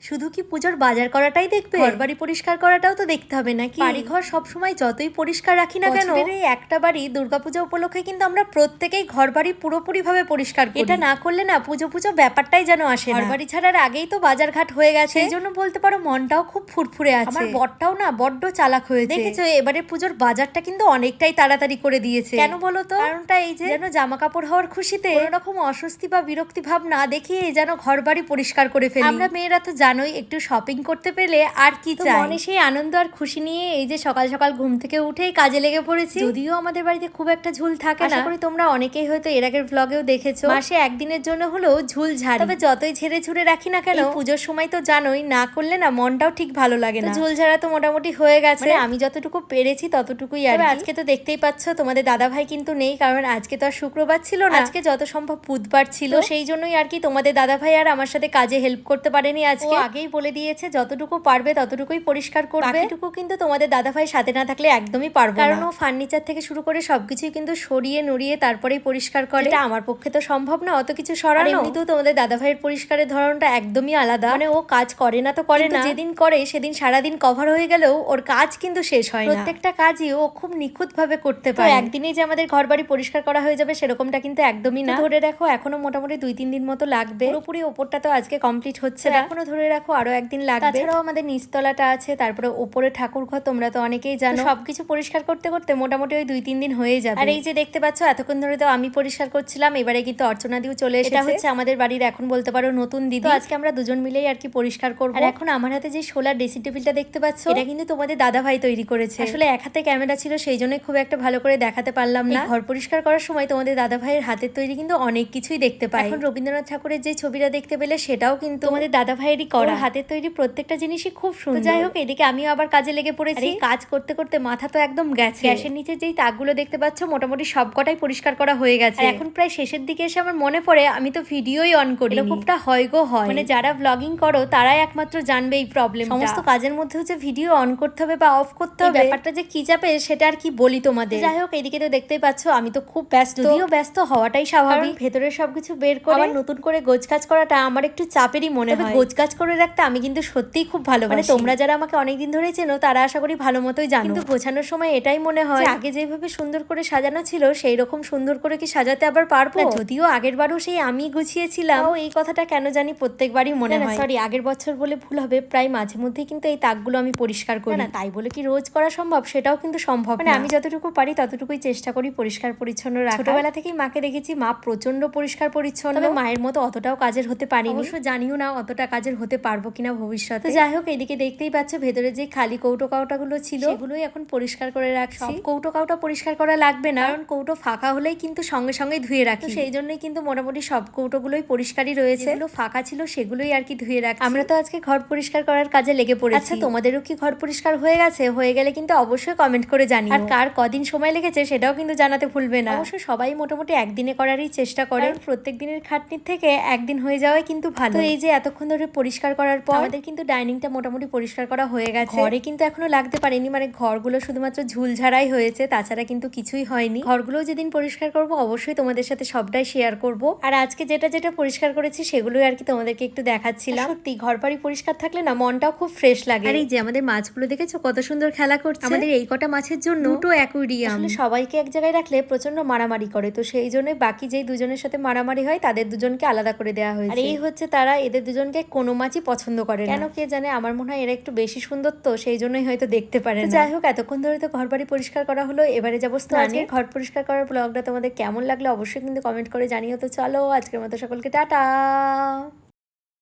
শুধু কি পুজোর বাজার করাটাই দেখবে? ঘরবাড়ি পরিষ্কার করাটাও তো দেখতে হবে নাকি? বাড়িঘর সবসময় যতই পরিষ্কার রাখি না কেন, এই একটা বাড়ি দুর্গাপূজা উপলক্ষে কিন্তু আমরা প্রত্যেকেই ঘরবাড়ি পুরোপুরি ভাবে পরিষ্কার করি। এটা না করলে না পুজো ব্যাপারটাই যেন আসে না। ঘরবাড়ি ছাড়ার আগেই তো বাজার ঘাট হয়ে গেছে, এই জন্য বলতে পারো মনটাও খুব ফুরফুরে আছে। আমার বরটাও না বড্ড চালাক হয়েছে, দেখেছো? এবারে পুজোর বাজারটা কিন্তু অনেকটাই তাড়াতাড়ি করে দিয়েছে। কেন বলো তো? কারণটা এই যে যেন জামা কাপড় হওয়ার খুশিতে কোনো রকম অস্বস্তি বা বিরক্তি ভাব না দেখিয়ে যেন ঘরবাড়ি পরিষ্কার করে ফেলি। আমরা মেয়েরা তো জানোই, একটু শপিং করতে পেলে আর কি চাই। মনে সেই আনন্দ আর খুশি নিয়ে এই যে সকাল সকাল ঘুম থেকে উঠেই কাজে লেগে পড়েছি। যদিও আমাদের বাড়িতে খুব একটা ঝুল থাকে না, আশা করি তোমরা অনেকেই হয়তো এর আগের ব্লগেও দেখেছো, মাসে একদিনের জন্য হলেও ঝুল ঝাড়ি। তবে যতই ঝেড়ে ঝুড়ে রাখি না কেন, পুজোর সময় তো জানোই না করলে না মনটাও ঠিক ভালো লাগে না। ঝুল ঝাড়া তো মোটামুটি হয়ে গেছে, আমি যতটুকু পেরেছি ততটুকুই। আর আজকে তো দেখতেই পাচ্ছ তোমাদের দাদা ভাই কিন্তু নেই, কারণ আজকে তো আর শুক্রবার ছিল না, আজকে যত সম্ভব বুধবার ছিল। সেই জন্যই আর কি তোমাদের দাদা ভাই আর আমার সাথে কাজে হেল্প করতে পারেনি আজকে। আগেই বলে দিয়েছে যতটুকু পারবে ততটুকুই পরিষ্কার করবে, বাকিটুকু কিন্তু তোমাদের দাদা ভাই সাথে না থাকলে একদমই পারবে না। কারণ ও ফার্নিচার থেকে শুরু করে সবকিছুই কিন্তু সরিয়ে নড়িয়ে তারপরেই পরিষ্কার করে। এটা আমার পক্ষে তো সম্ভব না অত কিছু সরানো। এমনিতেও তোমাদের দাদা ভাইয়ের পরিষ্কারের ধরনটা একদমই আলাদা, মানে ও কাজ করে না তো করে না, যেদিন করে সেদিন সারাদিন কভার হয়ে গেলেও ওর কাজ কিন্তু শেষ হয় না। প্রত্যেকটা কাজই ও খুব নিখুঁত ভাবে করতে পারে। একদিনেই যে আমাদের ঘর বাড়ি পরিষ্কার করা হয়ে যাবে সেরকমটা কিন্তু একদমই না। ধরে রাখো এখনো মোটামুটি 2-3 দিন মতো লাগবে। পুরোপুরি ওপরটা তো আজকে কমপ্লিট হচ্ছে না, এখনো ধরে রাখো আরো একদিন লাগবে। তাছাড়াও আমাদের নিচতলাটা আছে, তারপরে ওপরে ঠাকুর ঘর তোমরা তো অনেকেই জানো। সবকিছু পরিষ্কার করতে করতে মোটামুটি ওই 2-3 দিন হয়ে যাবে। আর এই যে দেখতে পাচ্ছ এতক্ষণ ধরে তো আমি পরিষ্কার করছিলাম, এবারে কিন্তু অর্চনা দিও চলে এসেছে। এটা হচ্ছে আমাদের বাড়ির এখন বলতে পারো নতুন দিদি। তো আজকে আমরা দুজন মিলেই আর কি পরিষ্কার করব। আর এখন আমার হাতে যে সোলার ড্রেসিং টেবিলটা দেখতে পাচ্ছ, এটা কিন্তু তোমাদের দাদা ভাই তৈরি করেছে। আসলে এক হাতে ক্যামেরা ছিল, সেই জন্য খুব একটা ভালো করে দেখাতে পারলাম না। ঘর পরিষ্কার করার সময় তোমাদের দাদা ভাইয়ের হাতের তৈরি কিন্তু অনেক কিছুই দেখতে পাই। এখন রবীন্দ্রনাথ ঠাকুরের যে ছবিটা দেখতে পেলে সেটাও কিন্তু তোমাদের দাদা ভাইয়েরই করা। হাতের তৈরি প্রত্যেকটা জিনিসই খুব সুন্দর। যাই হোক, এদিকে আমিও আবার কাজে লেগে পড়েছি। কাজ করতে করতে মাথা তো একদম গেছে। গ্যাসের নিচে যেই তাকগুলো দেখতে পাচ্ছ মোটামুটি সবকটাই পরিষ্কার করা হয়ে গেছে। এখন প্রায় শেষের দিকে এসে আমার মনে পড়ে আমি তো ভিডিওই অন করি। এরকমটা হয় গো হয়, মানে যারা ব্লগিং করো তারাই একমাত্র জানবে এই প্রবলেম। সমস্ত কাজের মধ্যে হচ্ছে ভিডিও অন করতে হবে বা অফ করতে হবে, ব্যাপারটা যে কি চাপে সেটা আর কি বলি তোমাদের। যাই হোক, এদিকে তো দেখতেই পাচ্ছ আমি তো খুব ব্যস্ত। যদিও ব্যস্ত হওয়াটাই স্বাভাবিক, ভেতরের সবকিছু বের করে আবার নতুন করে গোছকাজ করাটা আমার একটু চাপেরই মনে হয়। গোছকাজ করে রাখতে আমি কিন্তু সত্যিই খুব ভালোবাসি। মানে তোমরা যারা আমাকে অনেকদিন ধরে চেনো তারা আশা করি ভালো মতোই জানো। কিন্তু গোছানোর সময় এটাই মনে হয় আগে যেভাবে সুন্দর করে সাজানো ছিল সেই রকম সুন্দর করে কি সাজাতে আবার পারবো? যদিও আগের বারও সেই আমি গুছিয়েছিলাম, এই কথাটা কেন জানি প্রত্যেকবারই মনে হয়। সরি, আগের বছর বলে ভুল হবে, প্রায় মাঝে মধ্যেই কিন্তু এই তাকগুলো আমি পরিষ্কার করি না। তাই বলে কি রোজ করা সম্ভব? সেটাও কিন্তু সম্ভব না। আমি যতটুকু পারি ততটুকুই চেষ্টা করি পরিষ্কার পরিচ্ছন্ন রাখা। ছোটবেলা থেকেই মাকে দেখেছি মা প্রচন্ড পরিষ্কার পরিচ্ছন্ন, তবে মায়ের মতো অতটাও কাজের হতে পারিনি। অবশ্য জানিও না অতটা কাজের হতে পারবো কিনা ভবিষ্যতে। যাই হোক, এদিকে দেখতেই পাচ্ছ ভেতরে যে খালি কৌটো কাউটাগুলো ছিল সেগুলোই এখন পরিষ্কার করে রাখছি। সব কৌটো কাউটা পরিষ্কার করা লাগবে না, কারণ কৌটো ফাঁকা হলেই কিন্তু সঙ্গে সঙ্গে ধুয়ে রাখি। সেই জন্যই কিন্তু মোটামুটি সব কৌটোগুলোই পরিষ্কারই রয়েছে। যেগুলো ফাঁকা ছিল সেগুলোই আর কি ধুয়ে রাখছি। আমরা তো আজকে ঘর পরিষ্কার করার কাজে লেগে পড়েছি। আচ্ছা, তোমাদেরও কি ঘর পরিষ্কার হয়ে গেছে? হয়ে গেলে কিন্তু অবশ্যই কমেন্ট করে জানিও। আর কার কদিন সময় লেগেছে সেটাও কিন্তু জানাতে ভুলবে না। অবশ্য সবাই মোটামুটি একদিনে করারই চেষ্টা করে, প্রত্যেক দিনের খাটনির থেকে একদিন হয়ে যাওয়াই কিন্তু ভালো। তো এই যে এতক্ষণ ধরে পরিষ্কার করার পর আমাদের কিন্তু ডাইনিংটা মোটামুটি পরিষ্কার করা হয়ে গেছে। ঘরে কিন্তু এখনো লাগতে পারেনি, মানে ঘরগুলো শুধুমাত্র ঝুলঝাড়াই হয়েছে, তাছাড়া কিন্তু কিছুই হয়নি। ঘরগুলো যেদিন পরিষ্কার করব অবশ্যই তোমাদের সাথে সবটাই শেয়ার করব। আর আজকে যেটা যেটা পরিষ্কার করেছি সেগুলোই আর কি তোমাদেরকে একটু দেখাচ্ছিলাম। সত্যি ঘর বাড়ি পরিষ্কার থাকলে না মনটাও খুব ফ্রেশ লাগে। আর এই যে আমাদের মাছগুলো দেখেছো কত সুন্দর খেলা করছে। আমাদের এই কটা মাছের জন্য দুটো অ্যাকুয়ারিয়াম। আসলে সবাইকে এক জায়গায় রাখলে প্রচন্ড মারামারি করে, তো সেই জন্য বাকি যেই দুজনের সাথে মারামারি হয় তাদের দুজনকে আলাদা করে দেওয়া হয়েছে। আর এই হচ্ছে তারা, এদের দুজনকে কোনো মাছই পছন্দ করে না। কেন কে জানে, আমার মনে হয় এরা একটু বেশি সুন্দর, তো সেই জন্যই হয়তো দেখতে পারে না। যাই হোক, এতক্ষণ ধরে তো ঘর বাড়ি পরিষ্কার করা হলো, এবারে যাবো স্নানে। ঘর পরিষ্কার করার ব্লগটা তোমাদের কেমন লাগলো অবশ্যই কিন্তু কমেন্ট করে জানিও। তো চলো আজকের মতো সকলকে টাটা।